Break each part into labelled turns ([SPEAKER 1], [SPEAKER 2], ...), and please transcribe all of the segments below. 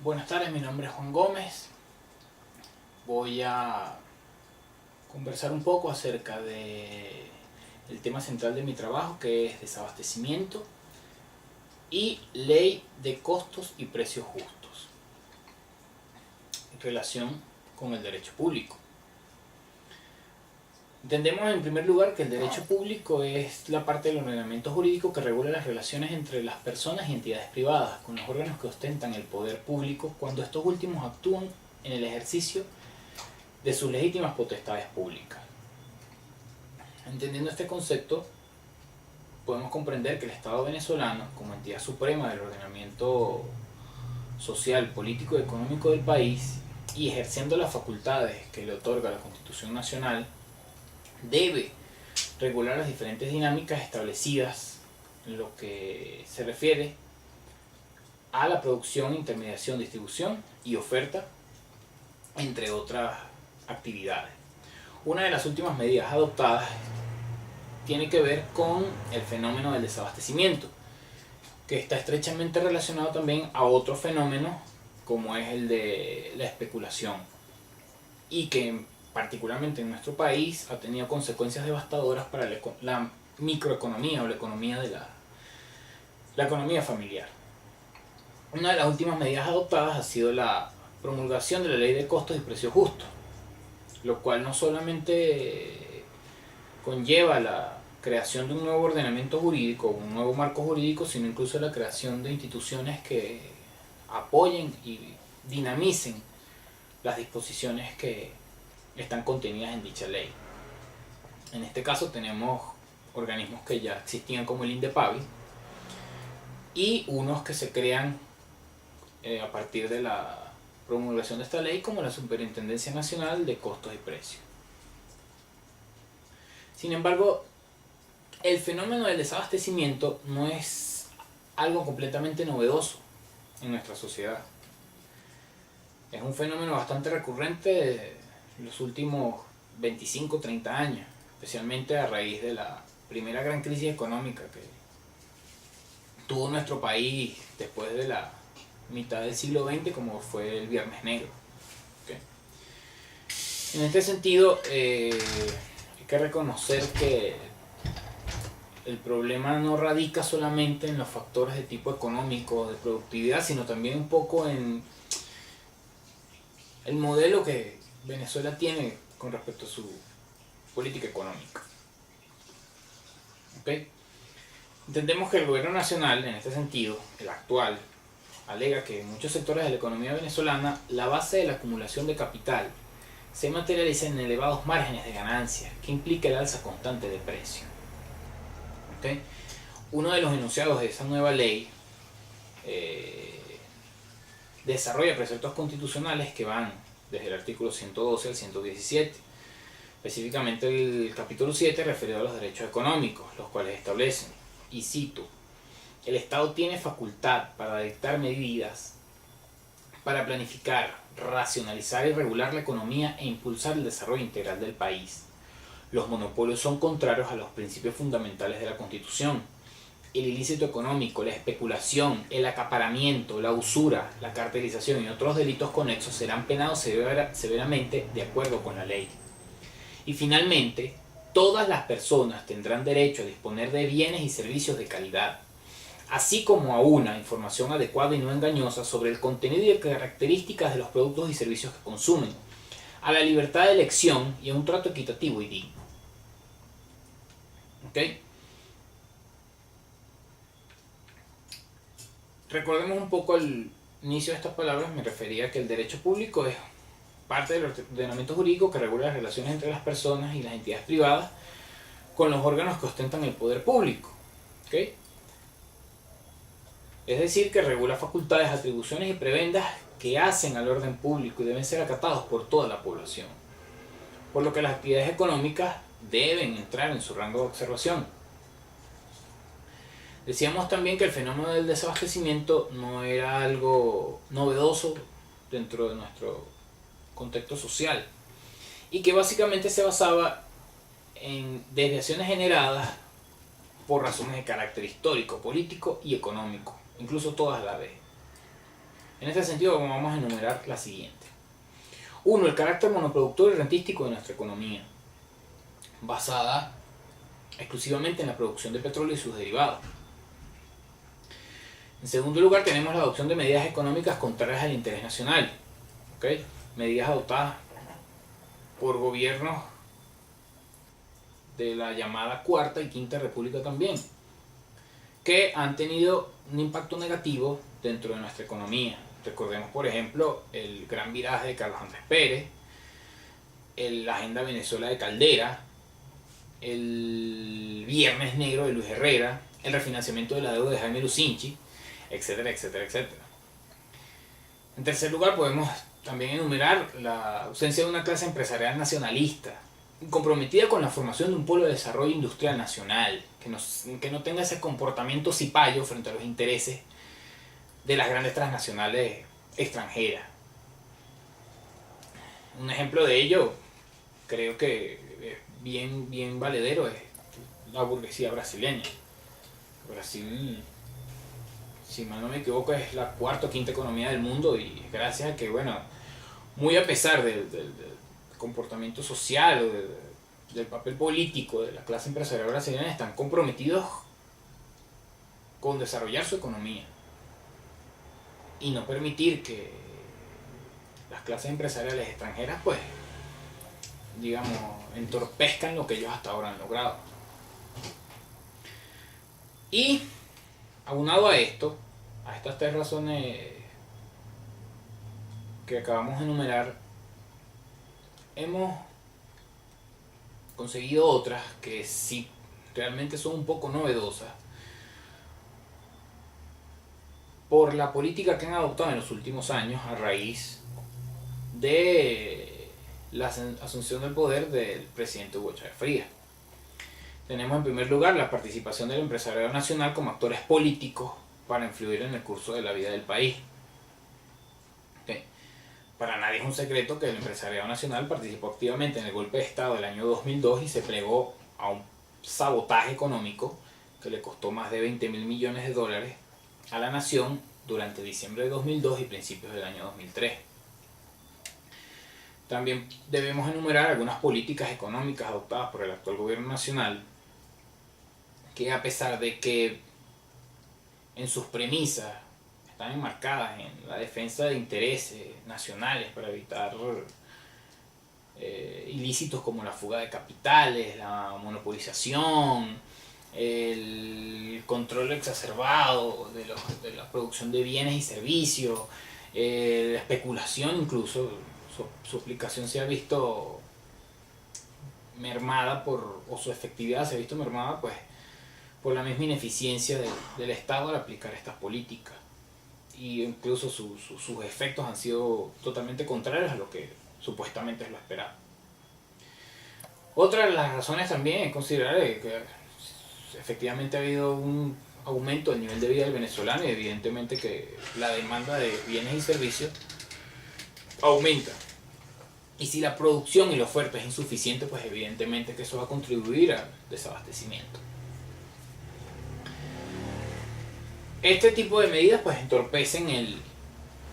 [SPEAKER 1] Buenas tardes, mi nombre es Juan Gómez. Voy a conversar un poco acerca de el tema central de mi trabajo, que es desabastecimiento y ley de costos y precios justos en relación con el derecho público. Entendemos en primer lugar que el derecho público es la parte del ordenamiento jurídico que regula las relaciones entre las personas y entidades privadas con los órganos que ostentan el poder público cuando estos últimos actúan en el ejercicio de sus legítimas potestades públicas. Entendiendo este concepto, podemos comprender que el Estado venezolano, como entidad suprema del ordenamiento social, político y económico del país, y ejerciendo las facultades que le otorga la Constitución Nacional, debe regular las diferentes dinámicas establecidas en lo que se refiere a la producción, intermediación, distribución y oferta, entre otras actividades. Una de las últimas medidas adoptadas tiene que ver con el fenómeno del desabastecimiento, que está estrechamente relacionado también a otro fenómeno como es el de la especulación, y que particularmente en nuestro país ha tenido consecuencias devastadoras para la microeconomía o la economía de la economía familiar. Una de las últimas medidas adoptadas ha sido la promulgación de la ley de costos y precios justos, lo cual no solamente conlleva la creación de un nuevo ordenamiento jurídico, un nuevo marco jurídico, sino incluso la creación de instituciones que apoyen y dinamicen las disposiciones que están contenidas en dicha ley. En este caso tenemos organismos que ya existían como el INDEPAVI y unos que se crean a partir de la promulgación de esta ley, como la Superintendencia Nacional de Costos y Precios. Sin embargo, el fenómeno del desabastecimiento no es algo completamente novedoso en nuestra sociedad. Es un fenómeno bastante recurrente en los últimos 25-30 años, especialmente a raíz de la primera gran crisis económica que tuvo nuestro país después de la mitad del siglo XX, como fue el Viernes Negro. ¿Okay? En este sentido, hay que reconocer que el problema no radica solamente en los factores de tipo económico, de productividad, sino también un poco en el modelo que Venezuela tiene con respecto a su política económica. ¿Okay? Entendemos que el gobierno nacional, en este sentido, el actual, alega que en muchos sectores de la economía venezolana la base de la acumulación de capital se materializa en elevados márgenes de ganancia, que implica el alza constante de precio. ¿Okay? Uno de los enunciados de esa nueva ley desarrolla preceptos constitucionales que van desde el artículo 112 al 117, específicamente el capítulo 7 referido a los derechos económicos, los cuales establecen, y cito: el Estado tiene facultad para dictar medidas para planificar, racionalizar y regular la economía e impulsar el desarrollo integral del país. Los monopolios son contrarios a los principios fundamentales de la Constitución. El ilícito económico, la especulación, el acaparamiento, la usura, la cartelización y otros delitos conexos serán penados severamente de acuerdo con la ley. Y finalmente, todas las personas tendrán derecho a disponer de bienes y servicios de calidad, así como a una información adecuada y no engañosa sobre el contenido y características de los productos y servicios que consumen, a la libertad de elección y a un trato equitativo y digno. ¿Okay? Recordemos un poco al inicio de estas palabras, me refería a que el derecho público es parte del ordenamiento jurídico que regula las relaciones entre las personas y las entidades privadas con los órganos que ostentan el poder público. ¿Okay? Es decir, que regula facultades, atribuciones y prebendas que hacen al orden público y deben ser acatados por toda la población, por lo que las actividades económicas deben entrar en su rango de observación. Decíamos también que el fenómeno del desabastecimiento no era algo novedoso dentro de nuestro contexto social y que básicamente se basaba en desviaciones generadas por razones de carácter histórico, político y económico, incluso todas a la vez. En este sentido vamos a enumerar la siguiente. 1. El carácter monoproductor y rentístico de nuestra economía, basada exclusivamente en la producción de petróleo y sus derivados. En segundo lugar, tenemos la adopción de medidas económicas contrarias al interés nacional, ¿okay? Medidas adoptadas por gobiernos de la llamada Cuarta y Quinta República también, que han tenido un impacto negativo dentro de nuestra economía. Recordemos, por ejemplo, el gran viraje de Carlos Andrés Pérez, la Agenda Venezuela de Caldera, el Viernes Negro de Luis Herrera, el refinanciamiento de la deuda de Jaime Lucinchi, etcétera, etcétera, etcétera. En tercer lugar, podemos también enumerar la ausencia de una clase empresarial nacionalista, comprometida con la formación de un polo de desarrollo industrial nacional, que no tenga ese comportamiento cipayo frente a los intereses de las grandes transnacionales extranjeras. Un ejemplo de ello, creo que es bien valedero, es la burguesía brasileña. Brasil, si mal no me equivoco, es la cuarta o quinta economía del mundo, y gracias a que, bueno, muy a pesar del comportamiento social o del papel político de la clase empresarial brasileña, están comprometidos con desarrollar su economía y no permitir que las clases empresariales extranjeras, pues, digamos, entorpezcan lo que ellos hasta ahora han logrado. Y aunado a esto, a estas tres razones que acabamos de enumerar, hemos conseguido otras que sí realmente son un poco novedosas por la política que han adoptado en los últimos años a raíz de la asunción del poder del presidente Hugo Chávez Frías. Tenemos en primer lugar la participación del empresariado nacional como actores políticos para influir en el curso de la vida del país. Okay. Para nadie es un secreto que el empresariado nacional participó activamente en el golpe de Estado del año 2002 y se plegó a un sabotaje económico que le costó más de 20.000 millones de dólares a la nación durante diciembre de 2002 y principios del año 2003. También debemos enumerar algunas políticas económicas adoptadas por el actual gobierno nacional que, a pesar de que en sus premisas están enmarcadas en la defensa de intereses nacionales para evitar ilícitos como la fuga de capitales, la monopolización, el control exacerbado de la producción de bienes y servicios, la especulación incluso, su aplicación se ha visto mermada o su efectividad se ha visto mermada, pues, por la misma ineficiencia del Estado al aplicar estas políticas, y incluso sus efectos han sido totalmente contrarios a lo que supuestamente es lo esperado. Otra de las razones también es considerar que efectivamente ha habido un aumento del nivel de vida del venezolano, y evidentemente que la demanda de bienes y servicios aumenta. Y si la producción y la oferta es insuficiente, pues evidentemente que eso va a contribuir al desabastecimiento. Este tipo de medidas, pues, entorpecen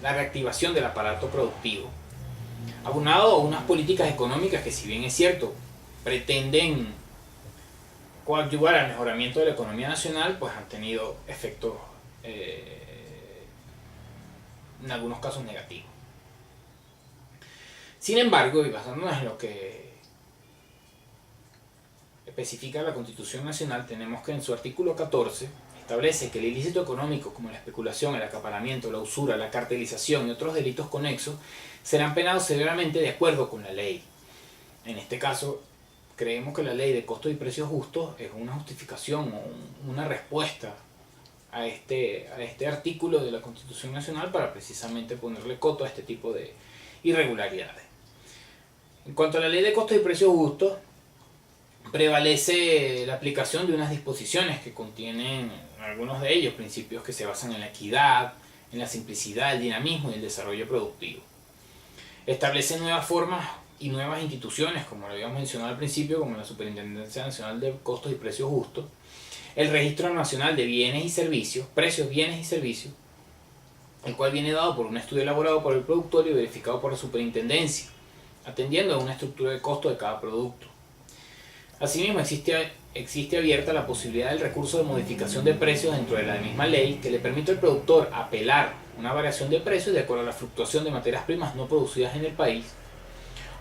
[SPEAKER 1] la reactivación del aparato productivo, aunado a unas políticas económicas que, si bien es cierto, pretenden coadyuvar al mejoramiento de la economía nacional, pues han tenido efectos en algunos casos negativos. Sin embargo, y basándonos en lo que especifica la Constitución Nacional, tenemos que en su artículo 14 establece que el ilícito económico, como la especulación, el acaparamiento, la usura, la cartelización y otros delitos conexos, serán penados severamente de acuerdo con la ley. En este caso, creemos que la ley de costos y precios justos es una justificación o una respuesta a este artículo de la Constitución Nacional para precisamente ponerle coto a este tipo de irregularidades. En cuanto a la ley de costos y precios justos, prevalece la aplicación de unas disposiciones que contienen, algunos de ellos, principios que se basan en la equidad, en la simplicidad, el dinamismo y el desarrollo productivo. Establece nuevas formas y nuevas instituciones, como lo habíamos mencionado al principio, como la Superintendencia Nacional de Costos y Precios Justos, el Registro Nacional de Bienes y Servicios, Precios, Bienes y Servicios, el cual viene dado por un estudio elaborado por el productor y verificado por la superintendencia, atendiendo a una estructura de costo de cada producto. Asimismo, existe abierta la posibilidad del recurso de modificación de precios dentro de la misma ley, que le permite al productor apelar una variación de precios de acuerdo a la fluctuación de materias primas no producidas en el país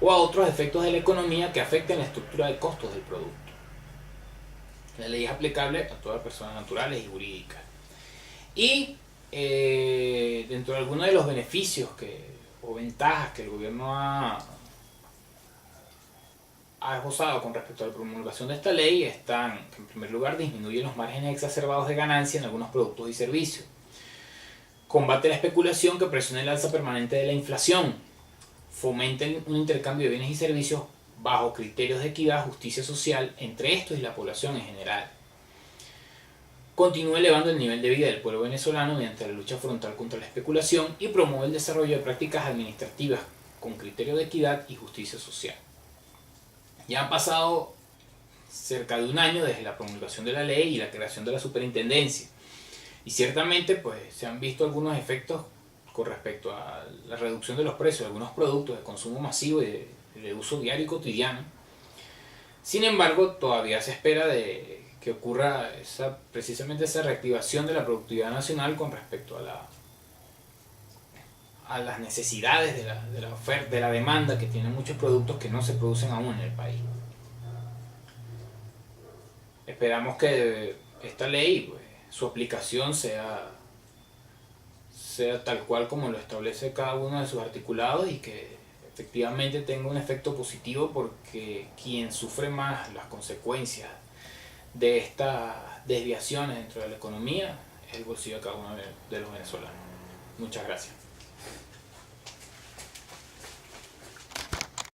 [SPEAKER 1] o a otros efectos de la economía que afecten la estructura de costos del producto. La ley es aplicable a todas las personas naturales y jurídicas. Y dentro de algunos de los beneficios o ventajas que el gobierno ha esbozado con respecto a la promulgación de esta ley están que, en primer lugar, disminuye los márgenes exacerbados de ganancia en algunos productos y servicios, combate la especulación que presiona el alza permanente de la inflación, fomenta un intercambio de bienes y servicios bajo criterios de equidad, justicia social entre estos y la población en general. Continúa elevando el nivel de vida del pueblo venezolano mediante la lucha frontal contra la especulación y promueve el desarrollo de prácticas administrativas con criterio de equidad y justicia social. Ya han pasado cerca de un año desde la promulgación de la ley y la creación de la superintendencia. Y ciertamente pues, se han visto algunos efectos con respecto a la reducción de los precios de algunos productos de consumo masivo y de uso diario y cotidiano. Sin embargo, todavía se espera que ocurra precisamente esa reactivación de la productividad nacional con respecto a las necesidades de la oferta, de la demanda que tienen muchos productos que no se producen aún en el país. Esperamos que esta ley, pues, su aplicación sea tal cual como lo establece cada uno de sus articulados y que efectivamente tenga un efecto positivo, porque quien sufre más las consecuencias de estas desviaciones dentro de la economía es el bolsillo de cada uno de los venezolanos. Muchas gracias.